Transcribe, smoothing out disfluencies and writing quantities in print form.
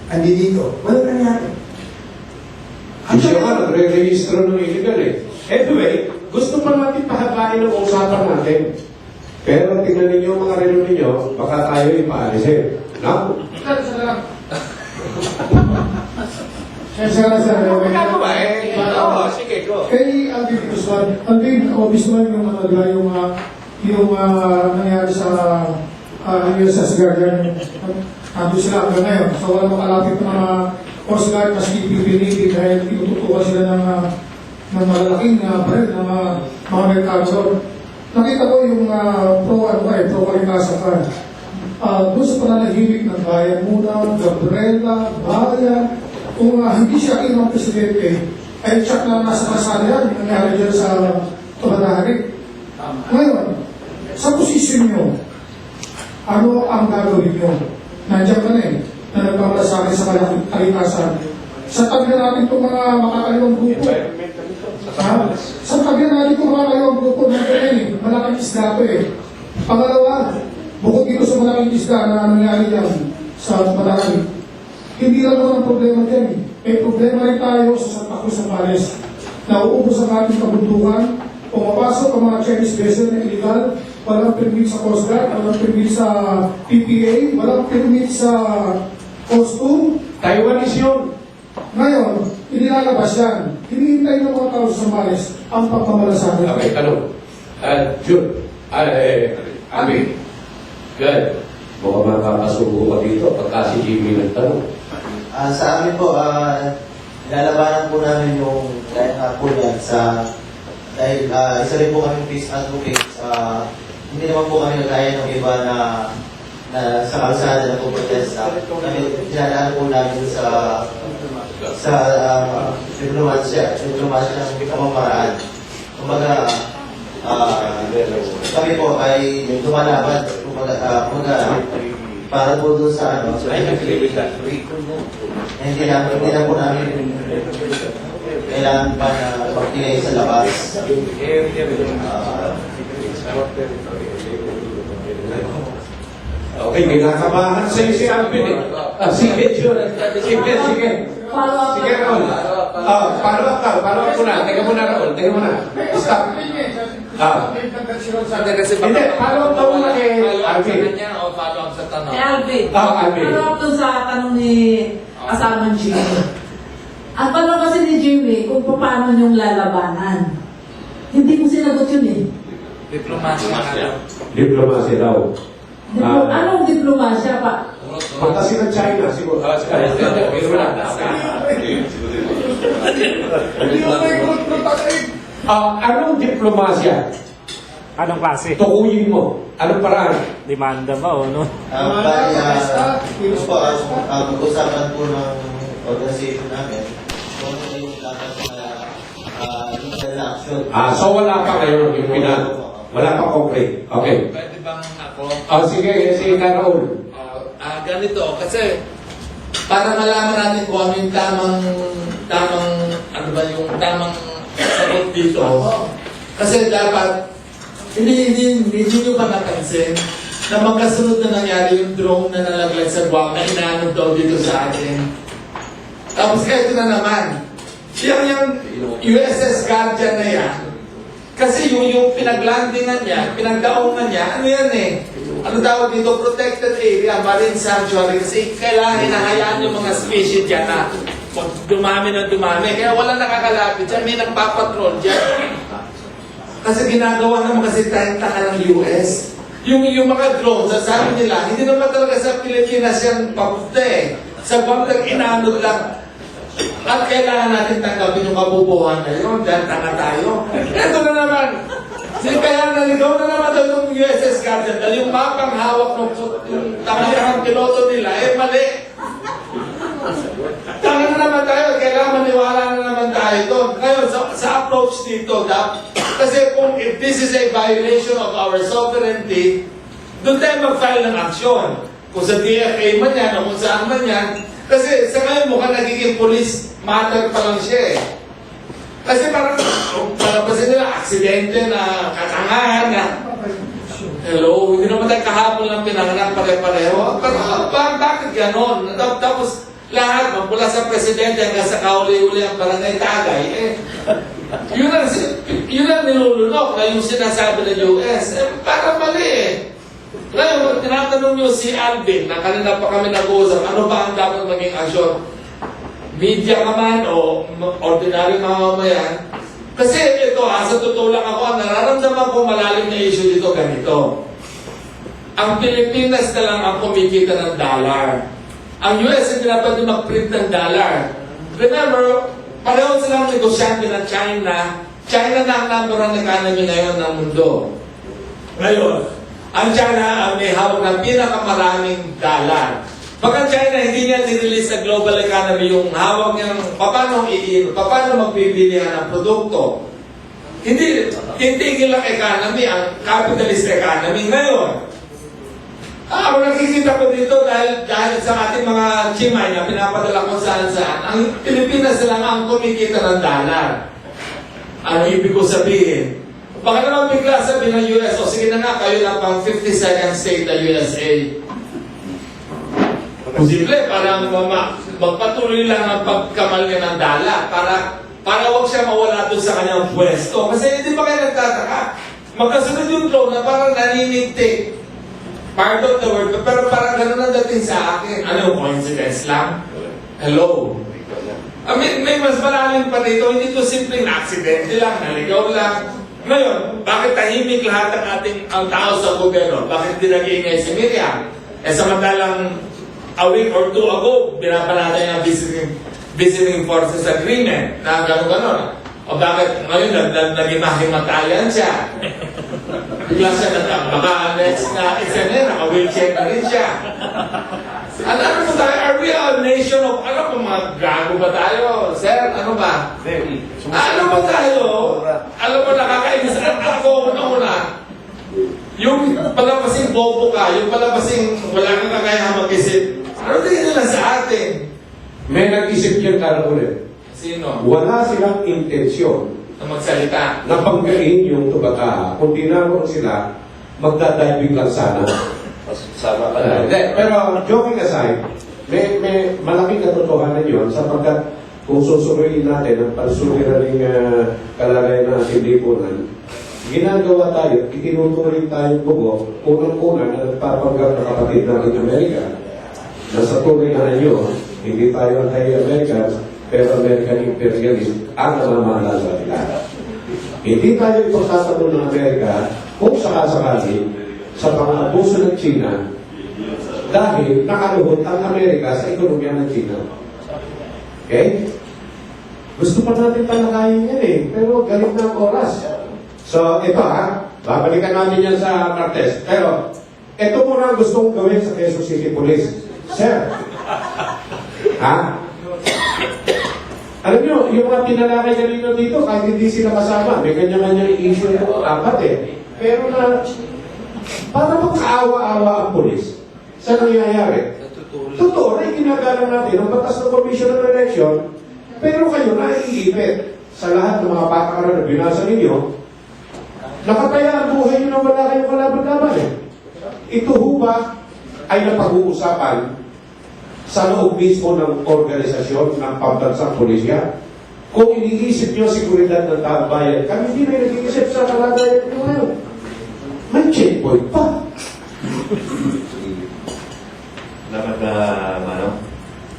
andi dito. Walang nangyari. Hindi siya nga, nagre-registro ng illegal eh. Anyway, gusto pa natin pahabain ang usapan natin. Pero tingnan ninyo mga relo ninyo, baka tayo ipaalisin. No? Magkagawa eh. Oo, sige, go. Kay Alvin Guzman, Alvin yung nangyari sa USS Guardian, nandun sila hanggang ngayon. So walang makalapit na mga Coast Guard na PPP dahil tinututukan sila ng malalaking baril ng mga merkado. Nakita ko yung pro-Kaligasa ka. Doon sa pananahimik ng bayan muna, Gabriela, Bayan, kung hindi siya ng presidente, ay check na nasa kasana yan, yung nangyari dyan sa Tumanahari. Ngayon, sa posisyon nyo, ano ang gagawin nyo? Nandiyan ka na eh, na nagpapalasakin sa Kalikasan. Sa tabi na natin itong mga makakaliwang grupo. Sa tabi na natin itong makakaliwang grupo na ganyan eh, malaking isda ito eh. Pangalawa, bukod dito sa malaking isda na nangyari yan sa Tumanahari, hindi lang naman ang problema dyan eh. May problema rin tayo sa Santa Cruz ng Pares. Nauubos ang ating kabundukan, pumapasok ang mga Chinese vessel na illegal, walang permit sa Coast Guard, walang permit sa PPA, walang permit sa Coastum. Taiwan is yun. Ngayon, inilalabas yan. Hinihintay ng mga tao sa Pares ang pagmamalasakit. Okay, tanong. June. Abi. Good. Mukhang makakasubo ka dito pagka si Jimmy nagtanong. Sa amin po, lalabanan po namin yung dahil nga po yan dahil isa rin po kami peace advocate. Hindi naman po kami kaya ng iba na sa kalsada na puprotesta. Kami dinadaan po namin sa diplomasya ng pamamaraan. Kumbaga, kami po ay lumalaban para po doon sa hindi na po namin kailangan pa na magtingay sa labas. Okay, may nakabahan sa'yo si Alvin eh. Sige, June. Sige. Sige, Raul. Follow up ko na. Teka muna, Raul. Teka muna. Stop. Hindi, follow up daw muna kay Alvin. O follow up sa tanong? Alvin. Alvin. Follow up dun sa tanong ni asamang Jimmy. Ang tanong kasi ni Jimmy kung paano yung lalabanan. Hindi mo sinagot yun eh. Diplomasya. Diplomasya daw. Anong diplomasya pa? Pagkasi ng China, siguro. Anong diplomasya? Anong klase? Tukuyin mo. Anong paraan? Demanda ba o no? Mag-usapan po ng organisation namin kung ano yung dapat na legal action. So wala pa ngayon yung wala pa concrete. Okay. Pwede bang ako? Sige, sige na Raul. Ganito, kasi para malaman natin kung ano yung tamang sagot dito. Kasi dapat, hindi nyo pa napansin na magkasunod na nangyari yung drone na nalaglag sa Guam na inaanod daw dito sa atin. Tapos ito na naman, yung USS Guardian na yan, kasi yung pinaglandingan niya, pinagdaungan niya, ano yan eh? Ano tawag dito? Protected area, marine sanctuary. Kasi kailangan hinahayaan yung mga species dyan na dumami na dumami. Kaya wala nakakalapit dyan. May nagpapatrol dyan. Kasi ginagawa naman kasi tayo ng US. Yung mga drones, sabi nila, hindi naman talaga sa Pilipinas yan papunta eh. Sa Guam lang, inanod lang. At kailangan natin tanggapin yung kabubuhan na yun. Dahil tanga tayo. Ito na naman. Kaya naligaw na naman daw yung USS Guardian. Dahil yung mapang hawak ng tamahirang piloto nila, mali. Tanga na naman tayo. Kailangan maniwala na naman tayo doon. Ngayon, sa approach dito, kasi kung if this is a violation of our sovereignty, doon tayo mag-file ng aksyon. Kung sa DFA man yan, o kung saan man yan. Kasi sa ngayon mukhang nagiging police matter pa lang siya eh. Kasi parang palabasin nila, aksidente na katangahan na. Hello, hindi naman tayo kahapon lang pinanganak pare-pareho. Pero bakit ganon? Tapos lahat, magmula sa presidente hanggang sa kauli-uli ang barangay Tagay, yun ang nilulunok na yung sinasabi ng US. Parang mali eh. Ngayon, tinatanong nyo si Alvin, na kanina pa kami nag-uusap, ano ba ang dapat maging aksyon? Media ka man o ordinary mamamayan? Kasi ito, sa totoo lang ako, ang nararamdaman ko malalim na issue dito ganito. Ang Pilipinas na lang ang kumikita ng dollar. Ang US hindi na pwede mag-print ng dollar. Remember, pareho silang negosyante ng China. China na ang number one economy ngayon ng mundo. Ngayon, ang China ang may hawak ng pinakamaraming dollar. Pag ang China hindi niya nirelease sa global economy yung hawak niya ng paano magbibilihan ng produkto. Hindi lang economy, ang capitalist economy ngayon. Ang nakikita ko dito dahil sa ating mga chimay na pinapadala ko saan-saan, ang Pilipinas lang ang kumikita ng dollar. Ano ibig ko sabihin? Baka naman bigla sabihin ng US, o sige na nga, kayo lang pang 52nd state na USA. Posible, parang magpatuloy lang ang pagkamal niya ng dollar para wag siya mawala doon sa kanyang pwesto. Kasi hindi ba kayo nagtataka? Magkasunod yung drone na parang naninigtik. Pardon the word, pero parang gano'n ang dating sa akin. Ano, coincidence lang? Hello? I mean, may mas malalim pa dito. Hindi to simpleng aksidente lang, naligaw lang. Ngayon, bakit tahimik lahat ang tao sa gobyerno? Bakit hindi nag-iingay si Miriam? Samantalang a week or two ago, binabalata niya ang visiting forces agreement na gano'n-gano'n. O bakit ngayon naging-himatayan siya? Bigla siya baka next na eksena, naka-wheelchair na rin siya. Ano mo tayo? Are we a nation of, ano kung mga gago ba tayo? Sir, ano ba? Ano ba tayo? Alam mo, nakakainis. Ako, una-una, yung palabasing bobo ka, yung palabasing wala kang kakayahan mag-isip, ano tingin nila sa atin? May nag-isip yan ulit. Sino? Wala silang intensyon Na magsalita. na panggain yung tubata. Kung naroon sila, magdadiving lang sana. Sama ka na. Pero joking aside, may malaking katotohanan yun sapagkat kung susuruin natin ang pansuliraling kalagayan ng ating lipunan, ginagawa tayo, itinutuloy tayong bugo, unang-una na nagpapanggap na kapatid natin Amerika. Na sa tunay na nyo, hindi tayo anti-American, pero American imperialist ang namamahala sa nila. Hindi tayo ipagtatanong ng Amerika kung sakasakali sa pang-abuso ng China dahil nakaluhod ang Amerika sa ekonomiya ng China. Okay? Gusto pa natin talakayin yan eh, pero galit na ang oras. So, ito babalikan natin yan sa Martes. Pero, ito muna ang gusto kong gawin sa Quezon City Police. Sir, alam nyo, yung mga tinalakay kanina dito, kahit hindi sila kasama, may kanya-kanyang issue na apat eh. Pero na, para magkaawa-awa ang polis, saan nangyayari? Totoo na ginagalang natin ang batas ng Commission on Election, pero kayo naiipit sa lahat ng mga patakaran na binasa ninyo, nakataya ang buhay nyo na wala kayong kalaban-laban eh. Ito ho ba ay napag-uusapan sa loob mismo ng organisasyon ng pambansang pulisya? Kung iniisip nyo seguridad ng taong bayan, kami hindi na nag-iisip sa kalagayan nyo ngayon. May checkpoint pa. Dapat na,